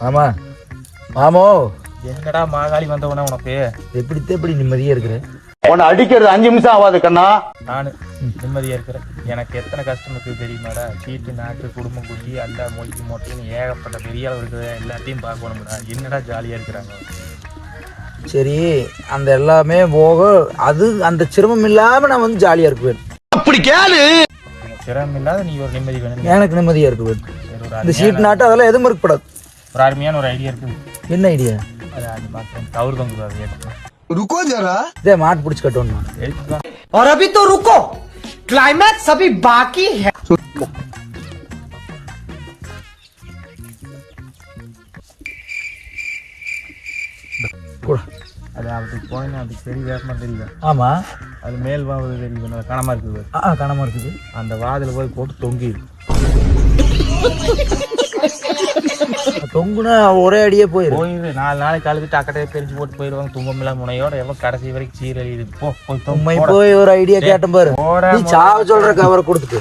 ஆமா மாமோ என்னடா மாகாளி வந்தவனா உனக்கு எப்படி நிம்மதியா இருக்கிற? உன்னை அடிக்கிறது 5 நிமிஷம் ஆகாது கண்ணா. நானு நிம்மதியா இருக்கிறேன். எனக்கு எத்தனை கஷ்டம் இருக்குது தெரியுமாடா? சீட்டு நாட்டு குடும்பம் குட்டி அல்ல மொழிக்கு மொட்டைன்னு ஏகப்பட்ட பெரிய அளவு இருக்கிற எல்லாத்தையும் பார்க்கணும்டா. என்னடா ஜாலியா இருக்கிறாங்க. சரி, அந்த எல்லாமே போக அது அந்த சிரமம் இல்லாம நான் வந்து ஜாலியா இருக்குவேன். அப்படி கேளு. சிரமம் இல்லாத நீ ஒரு நிம்மதி வேணும். எனக்கு நிம்மதியா இருக்குவேன். இந்த சீட் நாட்டு அதெல்லாம் எதுவும் இருக்கப்படாது. ஒரு அருமையான ஒரு ஐடியா இருக்குது. என்ன ஐடியா? அது அது மாத்திரம் தவறு தொங்குது. रुको जरा இதே மாட்டு பிடிச்சி கட்டணும். और अभी तो रुको, क्लाइमैक्स अभी बाकी है. அது அதுக்கு போயினா அதுக்கு பெரிய வேகமாக தெரியல. ஆமா, அது மேல் வாவது தெரியுது, கனமா இருக்குது. கனமா இருக்குது. அந்த வாதில் போய் போட்டு தொங்கிடு. தொங்குனா ஒரே அடியே போயிரு. 4 நாளைக்கு கழுவிட்டு அக்கட்டையை பிரிச்சு போட்டு போயிடுவாங்க. தும்பமில்லா முனையோட எவ்வளவு கடைசி வரைக்கும் சீரழியுது. போய் ஒரு ஐடியா கேட்டேன் பாரு. நீ சாவ சொல்ற கவரை கொடுத்துட்டு